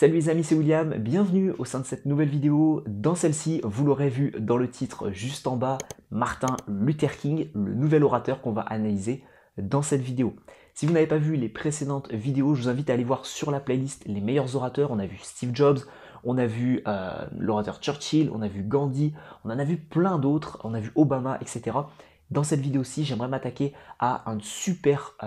Salut les amis, c'est William, bienvenue au sein de cette nouvelle vidéo. Dans celle-ci, vous l'aurez vu dans le titre juste en bas, Martin Luther King, le nouvel orateur qu'on va analyser dans cette vidéo. Si vous n'avez pas vu les précédentes vidéos, je vous invite à aller voir sur la playlist les meilleurs orateurs. On a vu Steve Jobs, on a vu l'orateur Churchill, on a vu Gandhi, on en a vu plein d'autres, on a vu Obama, etc. Dans cette vidéo-ci, j'aimerais m'attaquer à un super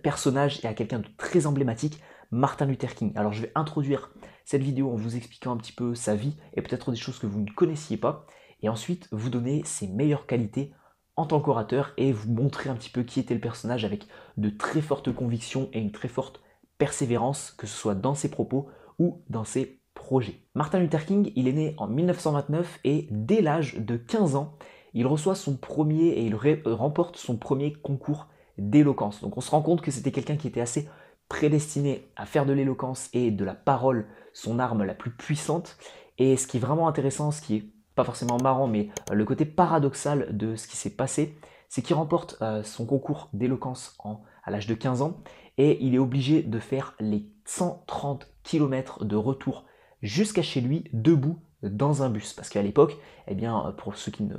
personnage et à quelqu'un de très emblématique, Martin Luther King. Alors je vais introduire cette vidéo en vous expliquant un petit peu sa vie et peut-être des choses que vous ne connaissiez pas, et ensuite vous donner ses meilleures qualités en tant qu'orateur et vous montrer un petit peu qui était le personnage avec de très fortes convictions et une très forte persévérance, que ce soit dans ses propos ou dans ses projets. Martin Luther King, il est né en 1929 et dès l'âge de 15 ans, il reçoit son premier et il remporte son premier concours d'éloquence. Donc on se rend compte que c'était quelqu'un qui était assez prédestiné à faire de l'éloquence et de la parole son arme la plus puissante. Et ce qui est vraiment intéressant, ce qui est pas forcément marrant, mais le côté paradoxal de ce qui s'est passé, c'est qu'il remporte son concours d'éloquence à l'âge de 15 ans et il est obligé de faire les 130 km de retour jusqu'à chez lui debout dans un bus. Parce qu'à l'époque, eh bien, pour ceux qui ne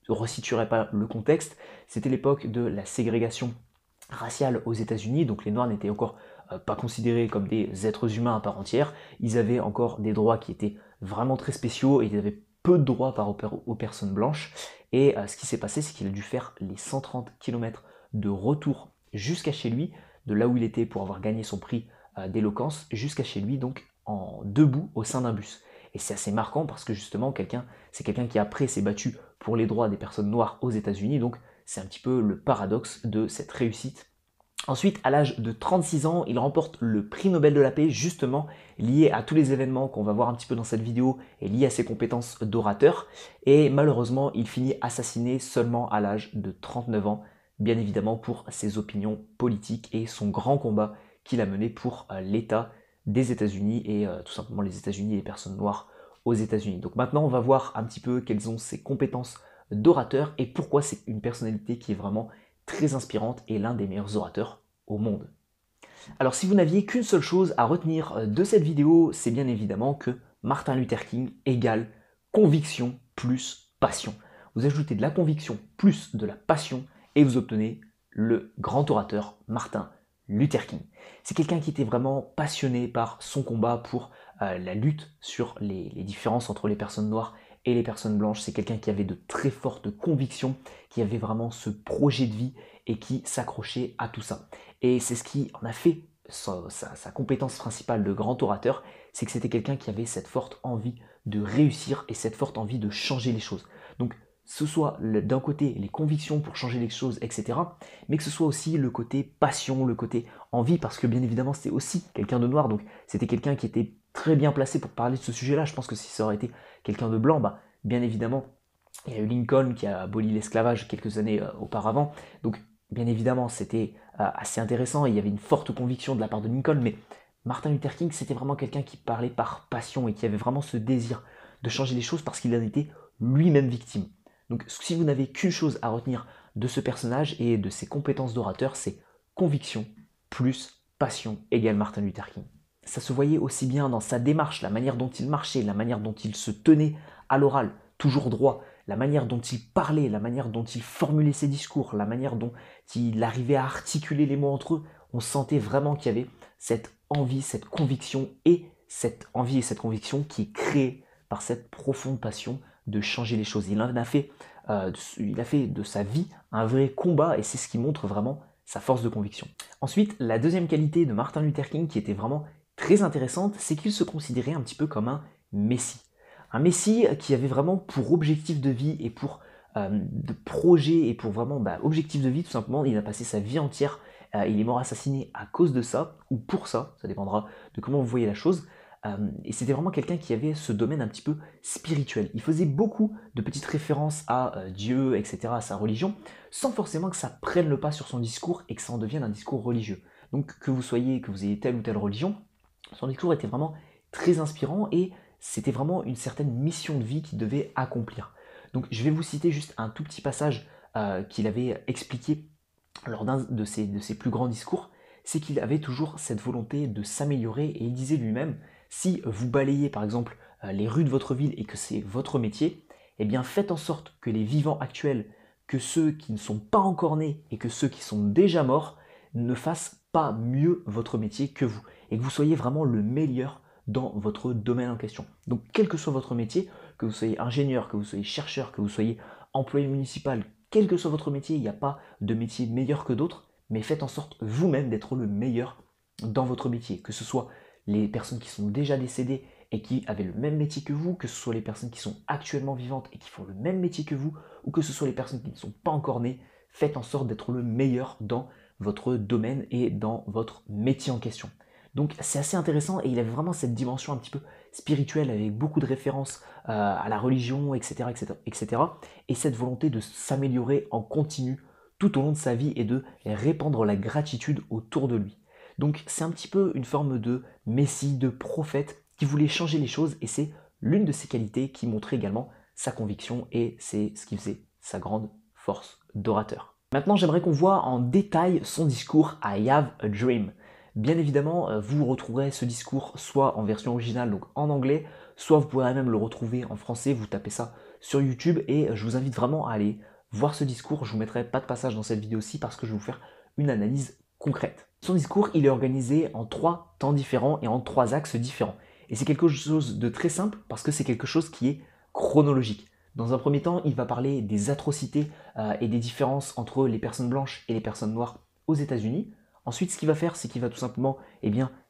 resitueraient pas le contexte, c'était l'époque de la ségrégation raciale aux États-Unis, donc les Noirs n'étaient encore pas considérés comme des êtres humains à part entière, ils avaient encore des droits qui étaient vraiment très spéciaux et ils avaient peu de droits par rapport aux personnes blanches. Et ce qui s'est passé, c'est qu'il a dû faire les 130 km de retour jusqu'à chez lui, de là où il était pour avoir gagné son prix d'éloquence, jusqu'à chez lui, donc en debout au sein d'un bus. Et c'est assez marquant parce que justement, c'est quelqu'un qui après s'est battu pour les droits des personnes noires aux États-Unis, donc c'est un petit peu le paradoxe de cette réussite. Ensuite, à l'âge de 36 ans, il remporte le prix Nobel de la paix, justement lié à tous les événements qu'on va voir un petit peu dans cette vidéo et lié à ses compétences d'orateur. Et malheureusement, il finit assassiné seulement à l'âge de 39 ans, bien évidemment pour ses opinions politiques et son grand combat qu'il a mené pour l'État des États-Unis et tout simplement les États-Unis et les personnes noires aux États-Unis. Donc maintenant, on va voir un petit peu quelles sont ses compétences d'orateur et pourquoi c'est une personnalité qui est vraiment très inspirante et l'un des meilleurs orateurs au monde. Alors si vous n'aviez qu'une seule chose à retenir de cette vidéo, c'est bien évidemment que Martin Luther King égale conviction plus passion. Vous ajoutez de la conviction plus de la passion et vous obtenez le grand orateur Martin Luther King. C'est quelqu'un qui était vraiment passionné par son combat pour la lutte sur les différences entre les personnes noires et les personnes blanches. C'est quelqu'un qui avait de très fortes convictions, qui avait vraiment ce projet de vie et qui s'accrochait à tout ça. Et c'est ce qui en a fait sa compétence principale de grand orateur, c'est que c'était quelqu'un qui avait cette forte envie de réussir et cette forte envie de changer les choses. Donc ce soit d'un côté les convictions pour changer les choses, etc., mais que ce soit aussi le côté passion, le côté envie, parce que bien évidemment c'était aussi quelqu'un de noir, donc c'était quelqu'un qui était très bien placé pour parler de ce sujet-là. Je pense que si ça aurait été quelqu'un de blanc, bah, bien évidemment, il y a eu Lincoln qui a aboli l'esclavage quelques années auparavant, donc bien évidemment c'était assez intéressant et il y avait une forte conviction de la part de Lincoln, mais Martin Luther King c'était vraiment quelqu'un qui parlait par passion et qui avait vraiment ce désir de changer les choses parce qu'il en était lui-même victime. Donc si vous n'avez qu'une chose à retenir de ce personnage et de ses compétences d'orateur, c'est conviction plus passion égale Martin Luther King. Ça se voyait aussi bien dans sa démarche, la manière dont il marchait, la manière dont il se tenait à l'oral, toujours droit, la manière dont il parlait, la manière dont il formulait ses discours, la manière dont il arrivait à articuler les mots entre eux. On sentait vraiment qu'il y avait cette envie, cette conviction et cette envie et cette conviction qui est créée par cette profonde passion de changer les choses. Il a fait de sa vie un vrai combat et c'est ce qui montre vraiment sa force de conviction. Ensuite, la deuxième qualité de Martin Luther King qui était vraiment très intéressante, c'est qu'il se considérait un petit peu comme un messie. Un messie qui avait vraiment pour objectif de vie et pour de projet et pour vraiment objectif de vie tout simplement, il a passé sa vie entière, il est mort assassiné à cause de ça, ou pour ça dépendra de comment vous voyez la chose, et c'était vraiment quelqu'un qui avait ce domaine un petit peu spirituel. Il faisait beaucoup de petites références à Dieu, etc., à sa religion, sans forcément que ça prenne le pas sur son discours et que ça en devienne un discours religieux. Donc que vous ayez telle ou telle religion, son discours était vraiment très inspirant et c'était vraiment une certaine mission de vie qu'il devait accomplir. Donc je vais vous citer juste un tout petit passage qu'il avait expliqué lors d'un de ses plus grands discours. c'est qu'il avait toujours cette volonté de s'améliorer et il disait lui-même, si vous balayez par exemple les rues de votre ville et que c'est votre métier, eh bien faites en sorte que les vivants actuels, que ceux qui ne sont pas encore nés et que ceux qui sont déjà morts ne fassent pas mieux votre métier que vous et que vous soyez vraiment le meilleur dans votre domaine en question. Donc quel que soit votre métier, que vous soyez ingénieur, que vous soyez chercheur, que vous soyez employé municipal, quel que soit votre métier, il n'y a pas de métier meilleur que d'autres, mais faites en sorte vous-même d'être le meilleur dans votre métier, que ce soit les personnes qui sont déjà décédées et qui avaient le même métier que vous, que ce soit les personnes qui sont actuellement vivantes et qui font le même métier que vous, ou que ce soit les personnes qui ne sont pas encore nées, faites en sorte d'être le meilleur dans votre domaine et dans votre métier en question. Donc c'est assez intéressant et il avait vraiment cette dimension un petit peu spirituelle avec beaucoup de références à la religion, etc., etc., etc. Et cette volonté de s'améliorer en continu tout au long de sa vie et de répandre la gratitude autour de lui. Donc c'est un petit peu une forme de messie, de prophète qui voulait changer les choses et c'est l'une de ses qualités qui montrait également sa conviction et c'est ce qui faisait sa grande force d'orateur. Maintenant j'aimerais qu'on voit en détail son discours I Have a Dream. Bien évidemment, vous retrouverez ce discours soit en version originale, donc en anglais, soit vous pourrez même le retrouver en français, vous tapez ça sur YouTube et je vous invite vraiment à aller voir ce discours. Je ne vous mettrai pas de passage dans cette vidéo-ci parce que je vais vous faire une analyse concrète. Son discours, il est organisé en 3 temps différents et en 3 axes différents. Et c'est quelque chose de très simple parce que c'est quelque chose qui est chronologique. Dans un premier temps, il va parler des atrocités et des différences entre les personnes blanches et les personnes noires aux États-Unis. Ensuite, ce qu'il va faire, c'est qu'il va tout simplement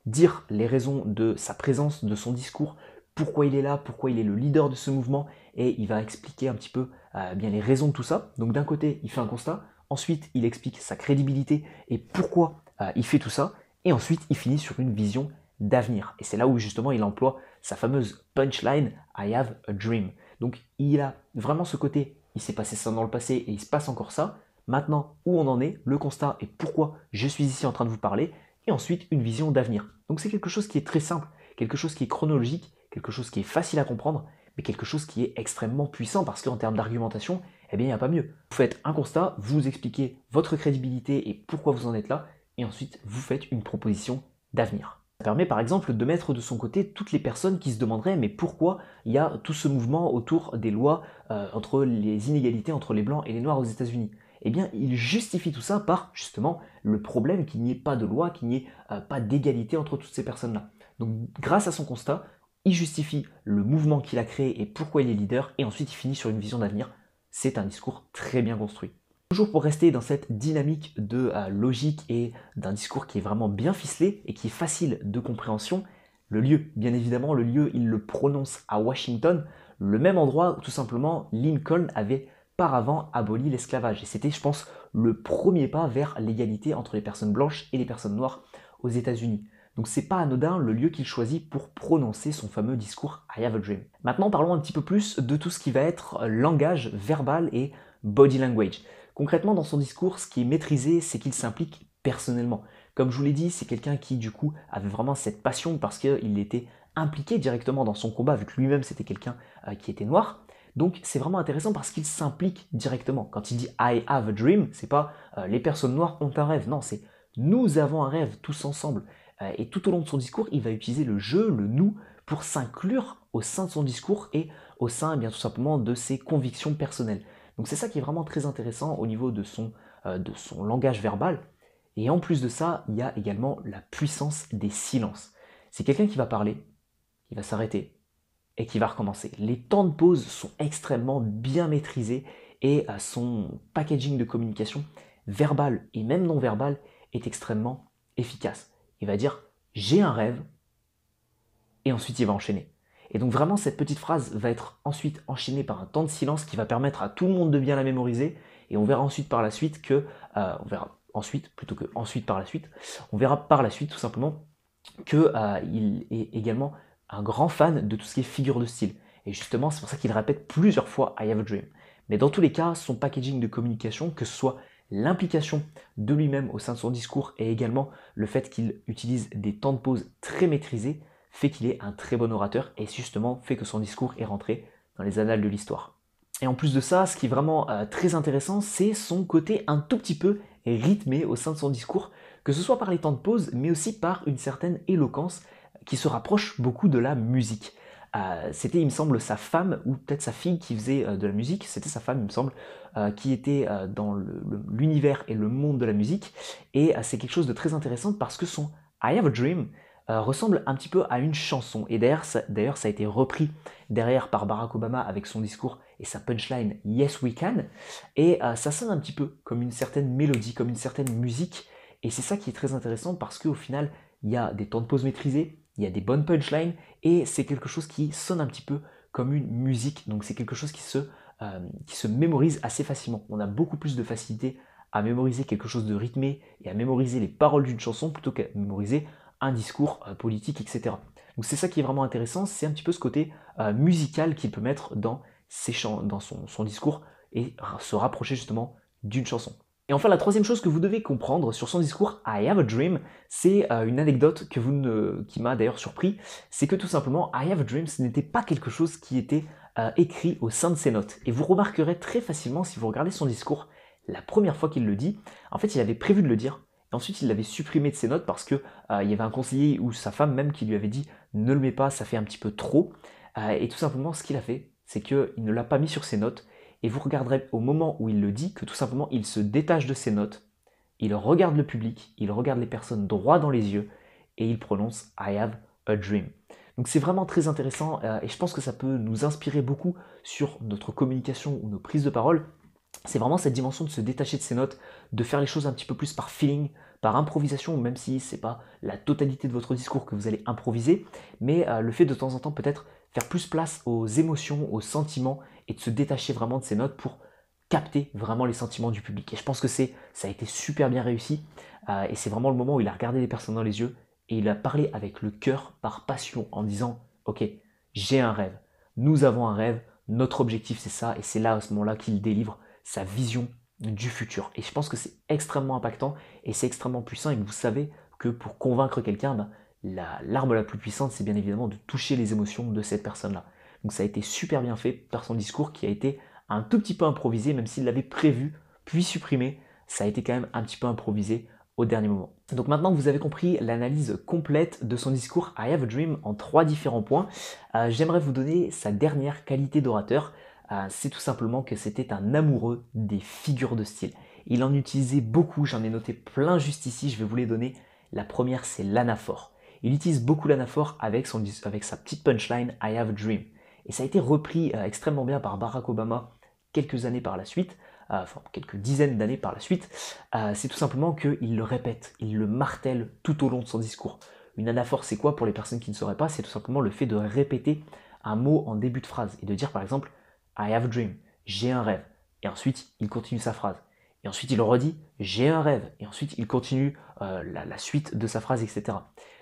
dire les raisons de sa présence, de son discours, pourquoi il est là, pourquoi il est le leader de ce mouvement, et il va expliquer un petit peu les raisons de tout ça. Donc d'un côté, il fait un constat, ensuite il explique sa crédibilité et pourquoi il fait tout ça, et ensuite il finit sur une vision d'avenir. Et c'est là où justement il emploie sa fameuse punchline « I have a dream ». Donc il a vraiment ce côté, il s'est passé ça dans le passé et il se passe encore ça. Maintenant, où on en est, le constat et pourquoi je suis ici en train de vous parler, et ensuite une vision d'avenir. Donc c'est quelque chose qui est très simple, quelque chose qui est chronologique, quelque chose qui est facile à comprendre, mais quelque chose qui est extrêmement puissant parce qu'en termes d'argumentation, eh bien il n'y a pas mieux. Vous faites un constat, vous expliquez votre crédibilité et pourquoi vous en êtes là, et ensuite vous faites une proposition d'avenir. Ça permet par exemple de mettre de son côté toutes les personnes qui se demanderaient mais pourquoi il y a tout ce mouvement autour des lois entre les inégalités entre les blancs et les noirs aux États-Unis. Eh bien, il justifie tout ça par justement le problème qu'il n'y ait pas de loi, qu'il n'y ait pas d'égalité entre toutes ces personnes-là. Donc, grâce à son constat, il justifie le mouvement qu'il a créé et pourquoi il est leader, et ensuite il finit sur une vision d'avenir. C'est un discours très bien construit. Toujours pour rester dans cette dynamique de logique et d'un discours qui est vraiment bien ficelé et qui est facile de compréhension, le lieu, bien évidemment, le lieu, il le prononce à Washington, le même endroit où tout simplement Lincoln avait avant aboli l'esclavage. Et c'était, je pense, le premier pas vers l'égalité entre les personnes blanches et les personnes noires aux États-Unis. Donc c'est pas anodin le lieu qu'il choisit pour prononcer son fameux discours I Have a Dream. Maintenant parlons un petit peu plus de tout ce qui va être langage verbal et body language. Concrètement dans son discours, ce qui est maîtrisé, c'est qu'il s'implique personnellement. Comme je vous l'ai dit, c'est quelqu'un qui du coup avait vraiment cette passion parce qu'il était impliqué directement dans son combat, vu que lui-même c'était quelqu'un qui était noir. Donc c'est vraiment intéressant parce qu'il s'implique directement. Quand il dit I have a dream, c'est pas les personnes noires ont un rêve, non, c'est nous avons un rêve tous ensemble. Et tout au long de son discours, il va utiliser le je, le nous, pour s'inclure au sein de son discours et au sein, tout simplement, de ses convictions personnelles. Donc c'est ça qui est vraiment très intéressant au niveau de son langage verbal. Et en plus de ça, il y a également la puissance des silences. C'est quelqu'un qui va parler, qui va s'arrêter, et qui va recommencer. Les temps de pause sont extrêmement bien maîtrisés et son packaging de communication verbale et même non verbale est extrêmement efficace. Il va dire « j'ai un rêve » et ensuite il va enchaîner. Et donc vraiment cette petite phrase va être ensuite enchaînée par un temps de silence qui va permettre à tout le monde de bien la mémoriser et on verra ensuite par la suite on verra par la suite tout simplement qu'il est également un grand fan de tout ce qui est figure de style. Et justement, c'est pour ça qu'il répète plusieurs fois I have a dream. Mais dans tous les cas, son packaging de communication, que ce soit l'implication de lui-même au sein de son discours et également le fait qu'il utilise des temps de pause très maîtrisés, fait qu'il est un très bon orateur et justement fait que son discours est rentré dans les annales de l'histoire. Et en plus de ça, ce qui est vraiment très intéressant, c'est son côté un tout petit peu rythmé au sein de son discours, que ce soit par les temps de pause, mais aussi par une certaine éloquence qui se rapproche beaucoup de la musique. C'était, il me semble, sa femme ou peut-être sa fille qui faisait de la musique, c'était sa femme, il me semble, qui était dans l'univers et le monde de la musique. Et c'est quelque chose de très intéressant parce que son I Have a Dream ressemble un petit peu à une chanson. Et d'ailleurs, ça a été repris derrière par Barack Obama avec son discours et sa punchline Yes We Can. Et ça sonne un petit peu comme une certaine mélodie, comme une certaine musique. Et c'est ça qui est très intéressant parce qu'au final, il y a des temps de pause maîtrisés, il y a des bonnes punchlines et c'est quelque chose qui sonne un petit peu comme une musique. Donc c'est quelque chose qui se mémorise assez facilement. On a beaucoup plus de facilité à mémoriser quelque chose de rythmé et à mémoriser les paroles d'une chanson plutôt qu'à mémoriser un discours politique, etc. Donc c'est ça qui est vraiment intéressant, c'est un petit peu ce côté musical qu'il peut mettre dans dans son discours et se rapprocher justement d'une chanson. Et enfin, la troisième chose que vous devez comprendre sur son discours I Have a Dream, c'est une anecdote qui m'a d'ailleurs surpris, c'est que tout simplement I Have a Dream, ce n'était pas quelque chose qui était écrit au sein de ses notes. Et vous remarquerez très facilement, si vous regardez son discours, la première fois qu'il le dit, en fait, il avait prévu de le dire, et ensuite il l'avait supprimé de ses notes parce que il y avait un conseiller ou sa femme même qui lui avait dit ne le mets pas, ça fait un petit peu trop. Et tout simplement, ce qu'il a fait, c'est qu'il ne l'a pas mis sur ses notes. Et vous regarderez au moment où il le dit que tout simplement il se détache de ses notes, il regarde le public, il regarde les personnes droit dans les yeux et il prononce I have a dream. Donc c'est vraiment très intéressant et je pense que ça peut nous inspirer beaucoup sur notre communication ou nos prises de parole. C'est vraiment cette dimension de se détacher de ses notes, de faire les choses un petit peu plus par feeling, par improvisation, même si ce n'est pas la totalité de votre discours que vous allez improviser, mais le fait de temps en temps peut-être faire plus place aux émotions, aux sentiments et de se détacher vraiment de ses notes pour capter vraiment les sentiments du public. Et je pense que ça a été super bien réussi et c'est vraiment le moment où il a regardé les personnes dans les yeux et il a parlé avec le cœur par passion en disant « Ok, j'ai un rêve, nous avons un rêve, notre objectif c'est ça » et c'est là à ce moment-là qu'il délivre sa vision du futur. Et je pense que c'est extrêmement impactant et c'est extrêmement puissant et que vous savez que pour convaincre quelqu'un, l'arme la plus puissante, c'est bien évidemment de toucher les émotions de cette personne-là. Donc ça a été super bien fait par son discours qui a été un tout petit peu improvisé, même s'il l'avait prévu, puis supprimé, ça a été quand même un petit peu improvisé au dernier moment. Donc maintenant que vous avez compris l'analyse complète de son discours I Have a Dream en 3 différents points, j'aimerais vous donner sa dernière qualité d'orateur. C'est tout simplement que c'était un amoureux des figures de style. Il en utilisait beaucoup, j'en ai noté plein juste ici, je vais vous les donner. La première, c'est l'anaphore. Il utilise beaucoup l'anaphore avec sa petite punchline I have a dream. Et ça a été repris extrêmement bien par Barack Obama quelques années par la suite, enfin quelques dizaines d'années par la suite. C'est tout simplement qu'il le répète, il le martèle tout au long de son discours. Une anaphore, c'est quoi pour les personnes qui ne sauraient pas? C'est tout simplement le fait de répéter un mot en début de phrase et de dire par exemple I have a dream, j'ai un rêve. Et ensuite, il continue sa phrase. Et ensuite, il redit j'ai un rêve. Et ensuite, il continue la suite de sa phrase, etc.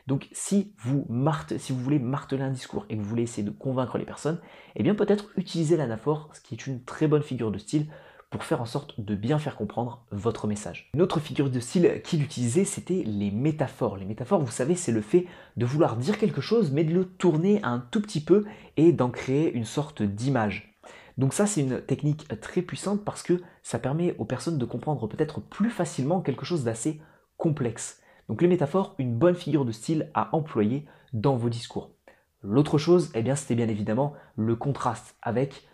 Donc, si vous voulez marteler un discours et que vous voulez essayer de convaincre les personnes, eh bien peut-être utiliser l'anaphore, ce qui est une très bonne figure de style pour faire en sorte de bien faire comprendre votre message. Une autre figure de style qu'il utilisait, c'était les métaphores. Les métaphores, vous savez, c'est le fait de vouloir dire quelque chose, mais de le tourner un tout petit peu et d'en créer une sorte d'image. Donc ça, c'est une technique très puissante parce que ça permet aux personnes de comprendre peut-être plus facilement quelque chose d'assez complexe. Donc les métaphores, une bonne figure de style à employer dans vos discours. L'autre chose, eh bien, c'était bien évidemment le contraste avec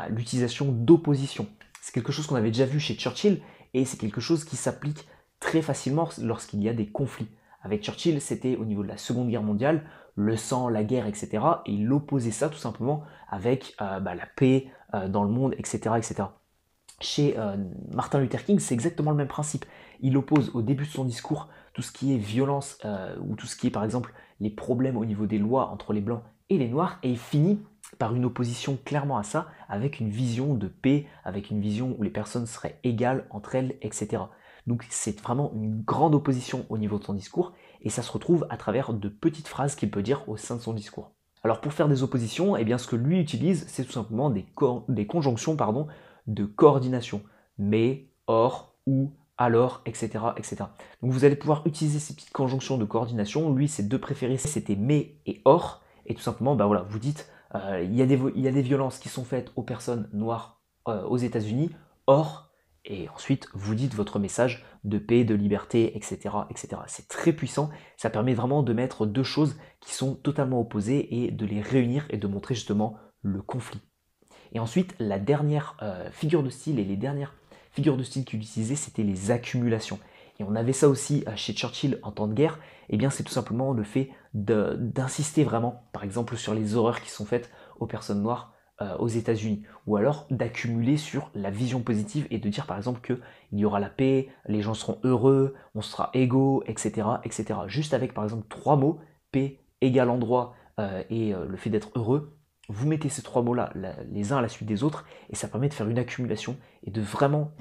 l'utilisation d'opposition. C'est quelque chose qu'on avait déjà vu chez Churchill et c'est quelque chose qui s'applique très facilement lorsqu'il y a des conflits. Avec Churchill, c'était au niveau de la Seconde Guerre mondiale, le sang, la guerre, etc. Et il opposait ça tout simplement avec la paix dans le monde, etc. etc. Chez Martin Luther King, c'est exactement le même principe. Il oppose au début de son discours tout ce qui est violence ou tout ce qui est par exemple les problèmes au niveau des lois entre les blancs et les noirs et il finit par une opposition clairement à ça avec une vision de paix, avec une vision où les personnes seraient égales entre elles, etc. Donc c'est vraiment une grande opposition au niveau de son discours et ça se retrouve à travers de petites phrases qu'il peut dire au sein de son discours. Alors pour faire des oppositions, eh bien ce que lui utilise, c'est tout simplement des conjonctions de coordination. Mais, or, ou, alors, etc., etc. Donc vous allez pouvoir utiliser ces petites conjonctions de coordination. Lui, ses deux préférés, c'était mais et or. Et tout simplement, voilà, vous dites, il y a des violences qui sont faites aux personnes noires aux États-Unis. Or, et ensuite vous dites votre message de paix, de liberté, etc. etc. C'est très puissant, ça permet vraiment de mettre deux choses qui sont totalement opposées et de les réunir et de montrer justement le conflit. Et ensuite, la dernière figure de style et les dernières figures de style qu'il utilisait, c'était les accumulations. Et on avait ça aussi chez Churchill en temps de guerre, et bien c'est tout simplement le fait d'insister vraiment, par exemple sur les horreurs qui sont faites aux personnes noires aux États-Unis, ou alors d'accumuler sur la vision positive et de dire par exemple qu'il y aura la paix, les gens seront heureux, on sera égaux, etc., etc. Juste avec par exemple 3 mots, paix, égal endroit et le fait d'être heureux, vous mettez ces 3 mots-là les uns à la suite des autres et ça permet de faire une accumulation et de vraiment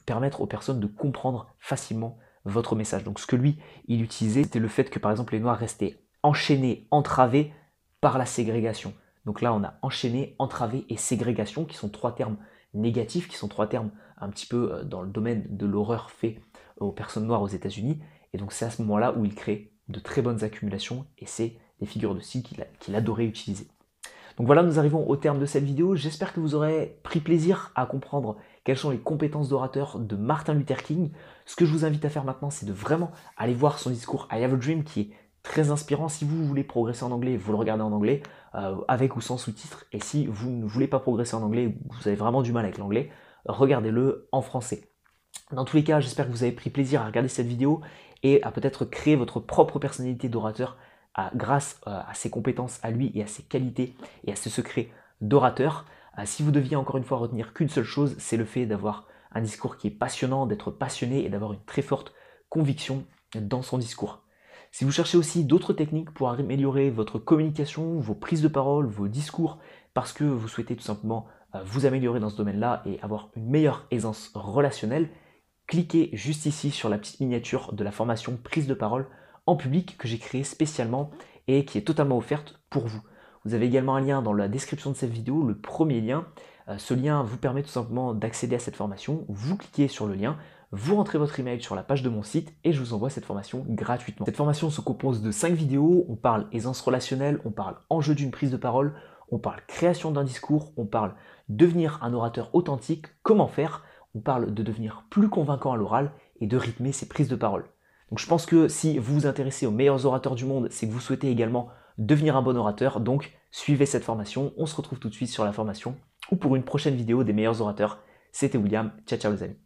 permettre aux personnes de comprendre facilement votre message. Donc ce que lui, il utilisait, c'était le fait que par exemple les Noirs restaient enchaînés, entravés par la ségrégation. Donc là, on a enchaîné, entravé et ségrégation, qui sont 3 termes négatifs, qui sont 3 termes un petit peu dans le domaine de l'horreur fait aux personnes noires aux États-Unis. Et donc c'est à ce moment-là où il crée de très bonnes accumulations et c'est des figures de style qu'il adorait utiliser. Donc voilà, nous arrivons au terme de cette vidéo. J'espère que vous aurez pris plaisir à comprendre quelles sont les compétences d'orateur de Martin Luther King. Ce que je vous invite à faire maintenant, c'est de vraiment aller voir son discours I Have a Dream qui est très inspirant. Si vous voulez progresser en anglais, vous le regardez en anglais, avec ou sans sous-titres. Et si vous ne voulez pas progresser en anglais, vous avez vraiment du mal avec l'anglais, regardez-le en français. Dans tous les cas, j'espère que vous avez pris plaisir à regarder cette vidéo et à peut-être créer votre propre personnalité d'orateur grâce à ses compétences à lui et à ses qualités et à ses secrets d'orateur. Si vous deviez encore une fois retenir qu'une seule chose, c'est le fait d'avoir un discours qui est passionnant, d'être passionné et d'avoir une très forte conviction dans son discours. Si vous cherchez aussi d'autres techniques pour améliorer votre communication, vos prises de parole, vos discours, parce que vous souhaitez tout simplement vous améliorer dans ce domaine-là et avoir une meilleure aisance relationnelle, cliquez juste ici sur la petite miniature de la formation prise de parole en public que j'ai créée spécialement et qui est totalement offerte pour vous. Vous avez également un lien dans la description de cette vidéo, le premier lien. Ce lien vous permet tout simplement d'accéder à cette formation. Vous cliquez sur le lien, vous rentrez votre email sur la page de mon site et je vous envoie cette formation gratuitement. Cette formation se compose de 5 vidéos. On parle aisance relationnelle, on parle enjeu d'une prise de parole, on parle création d'un discours, on parle devenir un orateur authentique, comment faire, on parle de devenir plus convaincant à l'oral et de rythmer ses prises de parole. Donc je pense que si vous vous intéressez aux meilleurs orateurs du monde, c'est que vous souhaitez également devenir un bon orateur. Donc suivez cette formation. On se retrouve tout de suite sur la formation ou pour une prochaine vidéo des meilleurs orateurs. C'était William. Ciao ciao les amis.